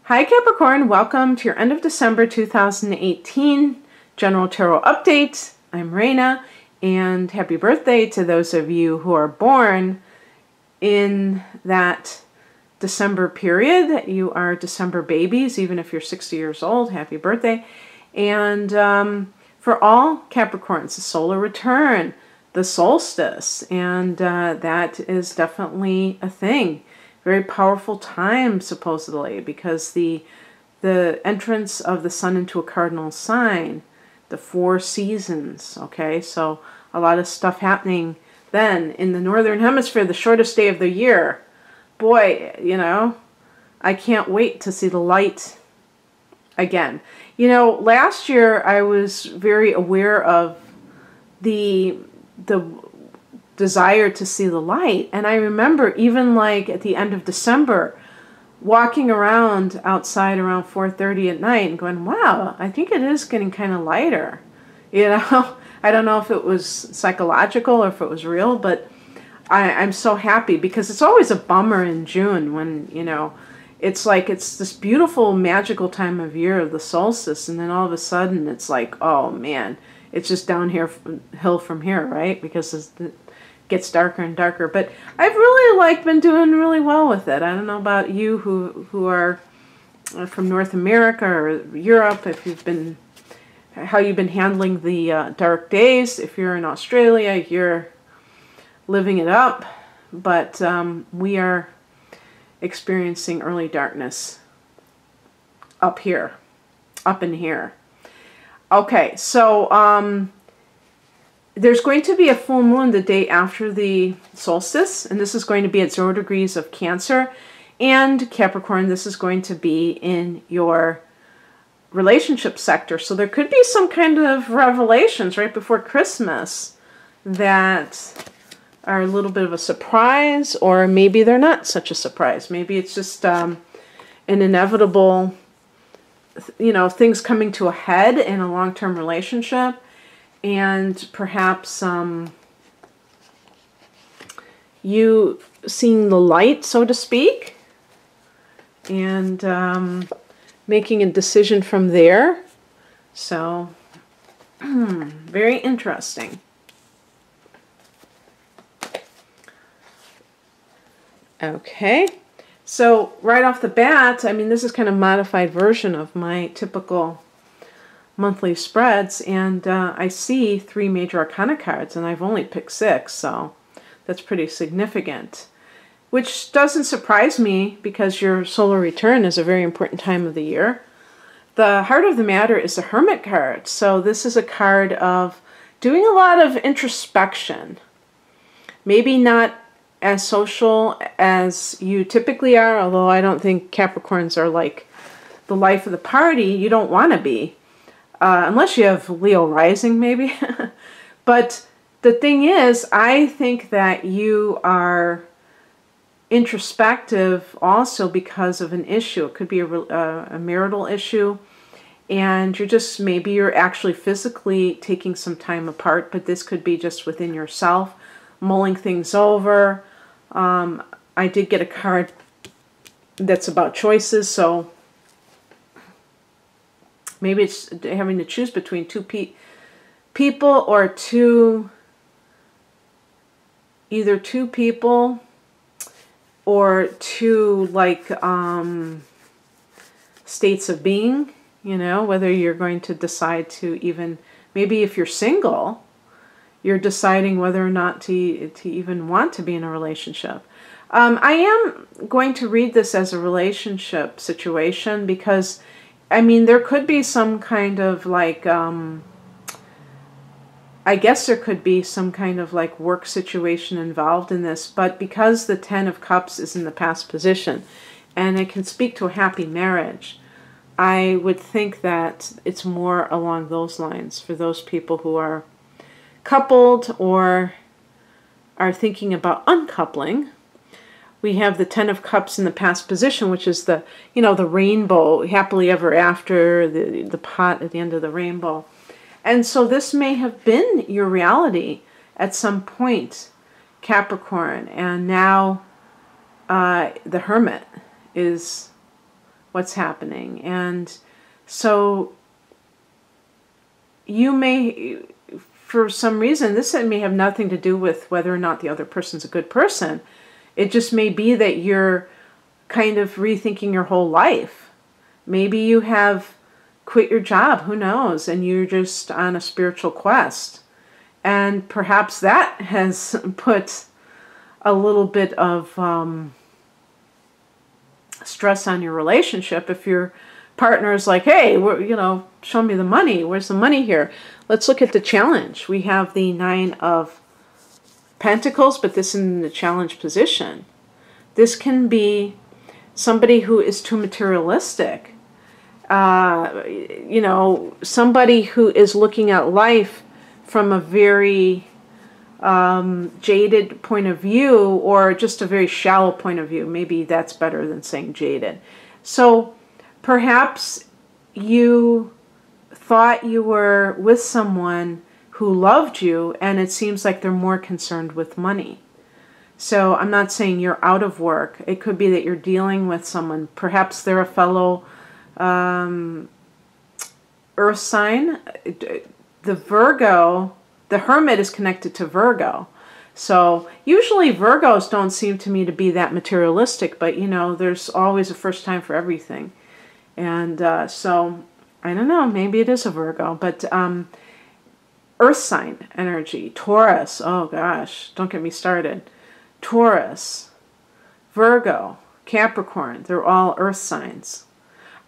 Hi Capricorn, welcome to your end of December 2018 General Tarot Update. I'm Raina, and happy birthday to those of you who are born in that December period. You are December babies, even if you're 60 years old. Happy birthday. And for all Capricorns, the solar return, the solstice, and that is definitely a thing. Very powerful time, supposedly, because the entrance of the sun into a cardinal sign, the 4 seasons, okay? So a lot of stuff happening then in the northern hemisphere, the shortest day of the year. Boy, you know, I can't wait to see the light again. You know, last year I was very aware of the desire to see the light. And I remember even like at the end of December, walking around outside around 4:30 at night and going, wow, I think it is getting kind of lighter. You know, I don't know if it was psychological or if it was real, but I'm so happy because it's always a bummer in June when, you know, it's like it's this beautiful magical time of year of the solstice, and then all of a sudden it's like, oh man, it's just downhill from here, right? Because it gets darker and darker. But I've really been doing really well with it. I don't know about you who are from North America or Europe, if you've been, how you've been handling the dark days. If you're in Australia, you're living it up. But we are experiencing early darkness up in here. Okay, so there's going to be a full moon the day after the solstice, and this is going to be at 0 degrees of Cancer. And Capricorn, this is going to be in your relationship sector. So there could be some kind of revelations right before Christmas that are a little bit of a surprise, or maybe they're not such a surprise. Maybe it's just an inevitable, you know, things coming to a head in a long-term relationship. And perhaps you seeing the light, so to speak, and making a decision from there. So, very interesting. Okay, so right off the bat, I mean, this is kind of a modified version of my typical monthly spreads, and I see 3 major arcana cards, and I've only picked 6, so that's pretty significant, which doesn't surprise me because your solar return is a very important time of the year. The heart of the matter is the Hermit card, so this is a card of doing a lot of introspection. Maybe not as social as you typically are, although I don't think Capricorns are like the life of the party. You don't want to be. Unless you have Leo rising, maybe. But the thing is, I think that you are introspective also because of an issue. It could be a marital issue, and maybe you're actually physically taking some time apart, but this could be just within yourself, mulling things over. I did get a card that's about choices, so maybe it's having to choose between 2 people or either 2 people or 2 like states of being, you know, whether you're going to decide to even, maybe if you're single, you're deciding whether or not to even want to be in a relationship. I am going to read this as a relationship situation because I mean, there could be some kind of like, I guess there could be some kind of like work situation involved in this, but because the 10 of Cups is in the past position and it can speak to a happy marriage, I would think that it's more along those lines for those people who are coupled or are thinking about uncoupling. We have the 10 of Cups in the past position, which is the, you know, the rainbow, happily ever after, the pot at the end of the rainbow. And so this may have been your reality at some point, Capricorn. And now the Hermit is what's happening. And so you may, for some reason, this may have nothing to do with whether or not the other person's a good person. It just may be that you're kind of rethinking your whole life. Maybe you have quit your job, who knows, and you're just on a spiritual quest. And perhaps that has put a little bit of stress on your relationship. If your partner is like, hey, show me the money. Where's the money here? Let's look at the challenge. We have the 9 of Pentacles, but this is in the challenge position. This can be somebody who is too materialistic. Somebody who is looking at life from a very jaded point of view, or just a very shallow point of view. Maybe that's better than saying jaded. So perhaps you thought you were with someone who loved you, and it seems like they're more concerned with money. So I'm not saying you're out of work. It could be that you're dealing with someone. Perhaps they're a fellow earth sign. The Virgo, the Hermit is connected to Virgo. So usually Virgos don't seem to me to be that materialistic, but there's always a first time for everything. And so I don't know, maybe it is a Virgo, but earth sign energy, Taurus, oh gosh, don't get me started. Taurus, Virgo, Capricorn, they're all earth signs.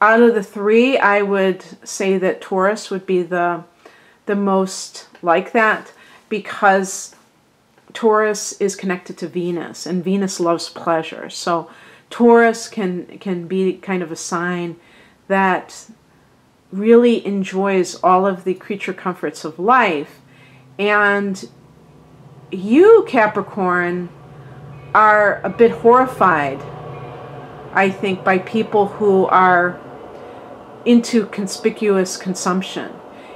Out of the 3, I would say that Taurus would be the most like that, because Taurus is connected to Venus, and Venus loves pleasure. So Taurus can be kind of a sign that really enjoys all of the creature comforts of life. And you, Capricorn, are a bit horrified, I think, by people who are into conspicuous consumption.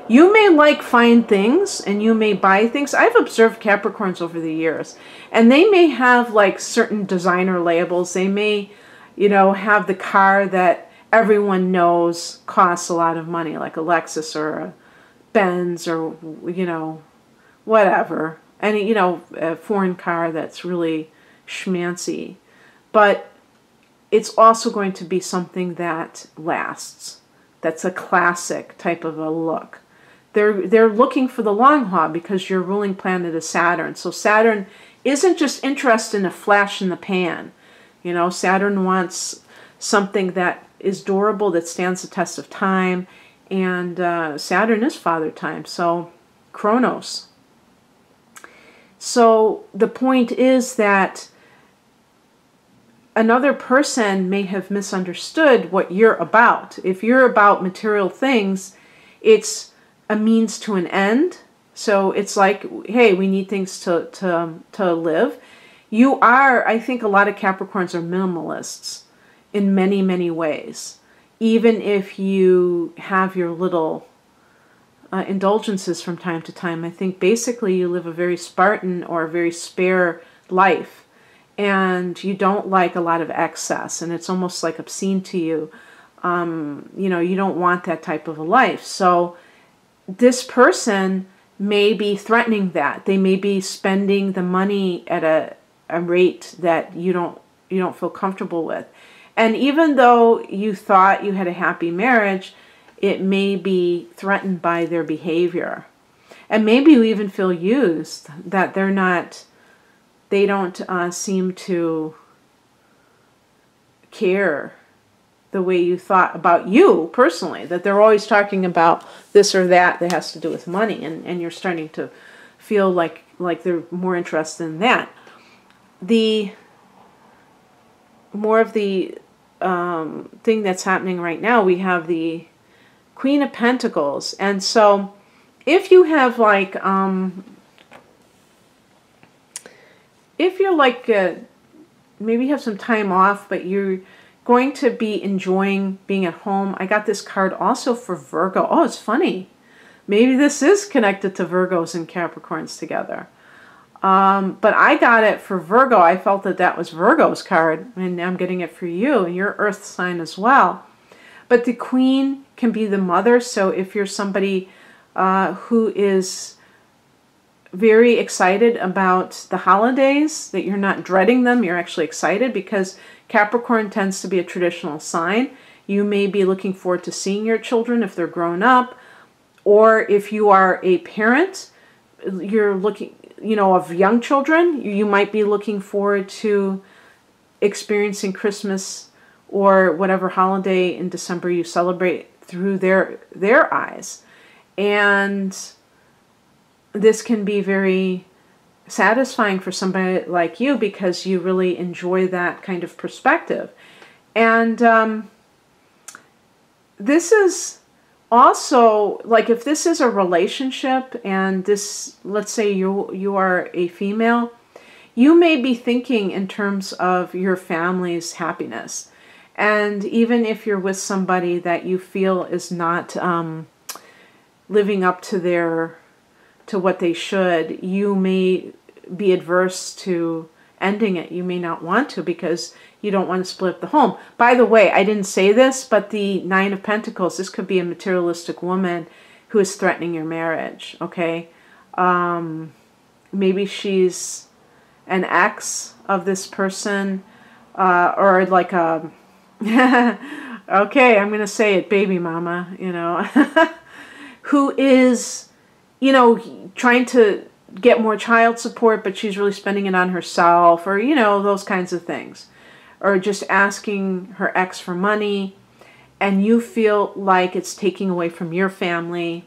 You may like fine things and you may buy things. I've observed Capricorns over the years, and they may have like certain designer labels. They may, have the car that everyone knows costs a lot of money, like a Lexus or a Benz or, whatever. Any, a foreign car that's really schmancy. But it's also going to be something that lasts. That's a classic type of a look. They're looking for the long haul because your ruling planet is Saturn. So Saturn isn't just interested in a flash in the pan. Saturn wants something that is durable, that stands the test of time. And Saturn is Father Time, so Chronos. So the point is that another person may have misunderstood what you're about. If you're about material things, it's a means to an end. So it's like, hey, we need things to live. You are, I think a lot of Capricorns are minimalists in many, many ways. Even if you have your little indulgences from time to time, I think basically you live a very Spartan or a very spare life. And you don't like a lot of excess, and it's almost like obscene to you. You don't want that type of a life. So this person may be threatening that. They may be spending the money at a rate that you don't feel comfortable with. And even though you thought you had a happy marriage, it may be threatened by their behavior. And maybe you even feel used, that they don't seem to care the way you thought about you personally, that they're always talking about this or that has to do with money, and you're starting to feel like they're more interested in that. The more of the thing that's happening right now, we have the Queen of Pentacles. And so if you have like if you're like maybe you have some time off, but you're going to be enjoying being at home. I got this card also for Virgo. Oh, it's funny. Maybe this is connected to Virgos and Capricorns together. But I got it for Virgo. I felt that was Virgo's card, and I'm getting it for you, and your earth sign as well. But the Queen can be the mother. So if you're somebody who is very excited about the holidays, that you're not dreading them, you're actually excited, because Capricorn tends to be a traditional sign. You may be looking forward to seeing your children if they're grown up, or if you are a parent, you're looking, of young children, you might be looking forward to experiencing Christmas or whatever holiday in December you celebrate through their eyes. And this can be very satisfying for somebody like you, because you really enjoy that kind of perspective. And this is also, like, if this is a relationship, and this, let's say you are a female, you may be thinking in terms of your family's happiness. And even if you're with somebody that you feel is not living up to what they should, you may be adverse to ending it. You may not want to, because you don't want to split up the home. By the way, I didn't say this, but the Nine of Pentacles, this could be a materialistic woman who is threatening your marriage, okay? Maybe she's an ex of this person, or like a, okay, I'm going to say it, baby mama, who is, trying to get more child support, but she's really spending it on herself, or, those kinds of things. Or just asking her ex for money, and you feel like it's taking away from your family.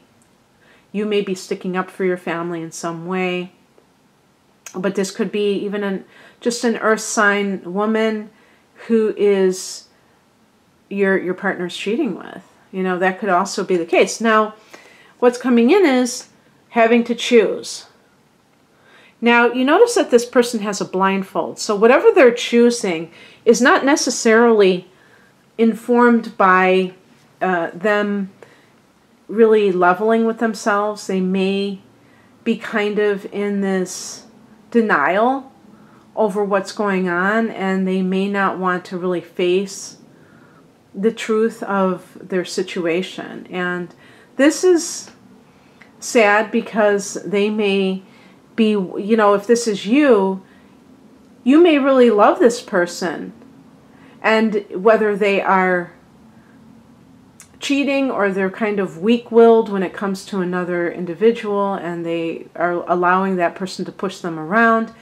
You may be sticking up for your family in some way. But this could be even just an earth sign woman who is your partner's cheating with. That could also be the case. Now, what's coming in is having to choose. Now, you notice that this person has a blindfold. So whatever they're choosing is not necessarily informed by them really leveling with themselves. They may be kind of in this denial over what's going on, and they may not want to really face the truth of their situation. And this is sad, because they may be, if this is you may really love this person. And whether they are cheating or they're kind of weak-willed when it comes to another individual, and they are allowing that person to push them around,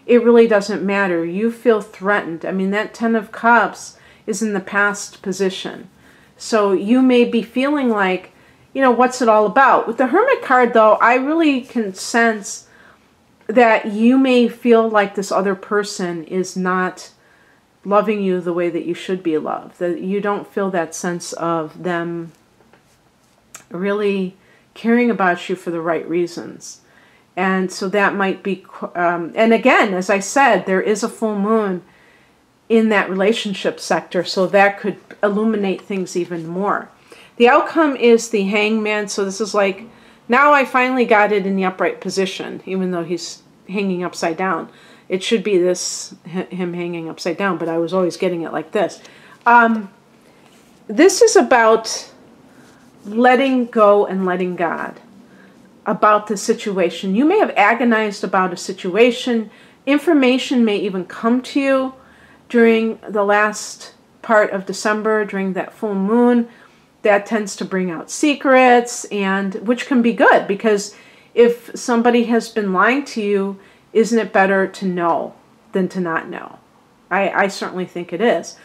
it really doesn't matter. You feel threatened. I mean, that Ten of Cups is in the past position. So you may be feeling like, what's it all about? With the Hermit card, though, I really can sense that you may feel like this other person is not loving you the way that you should be loved. That you don't feel that sense of them really caring about you for the right reasons. And so that might be, and again, as I said, there is a full moon in that relationship sector, so that could illuminate things even more. The outcome is the Hangman, so this is like, now I finally got it in the upright position, even though he's hanging upside down. It should be this, him hanging upside down, but I was always getting it like this. This is about letting go and letting God about the situation. You may have agonized about a situation. Information may even come to you during the last part of December, during that full moon. That tends to bring out secrets, and which can be good, because if somebody has been lying to you, isn't it better to know than to not know? I certainly think it is.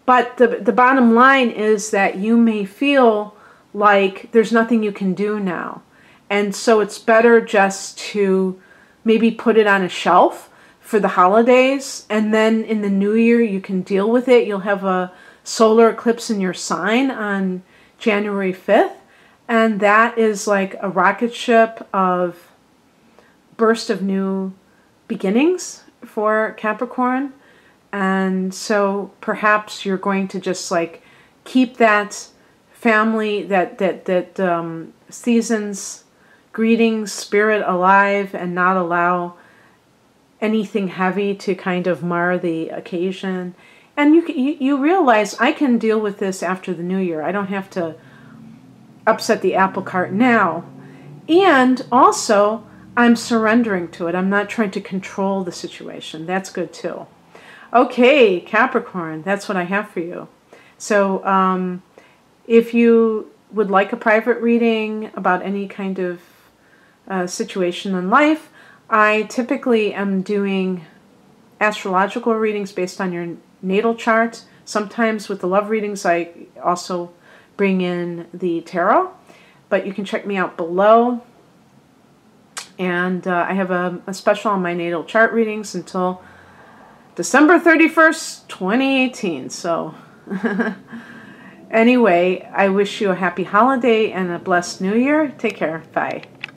But the bottom line is that you may feel like there's nothing you can do now. And so it's better just to maybe put it on a shelf for the holidays, and then in the new year you can deal with it. You'll have a solar eclipse in your sign on January 5th, and that is like a rocket ship of burst of new beginnings for Capricorn. And so perhaps you're going to just like keep that family, that season's greetings spirit alive, and not allow anything heavy to kind of mar the occasion. And you realize I can deal with this after the new year. I don't have to upset the apple cart now. And also, I'm surrendering to it. I'm not trying to control the situation. That's good too. Okay, Capricorn, that's what I have for you. So if you would like a private reading about any kind of situation in life, I typically am doing astrological readings based on your natal chart. Sometimes with the love readings, I also bring in the tarot, but you can check me out below. And I have a special on my natal chart readings until December 31st, 2018. So anyway, I wish you a happy holiday and a blessed new year. Take care. Bye.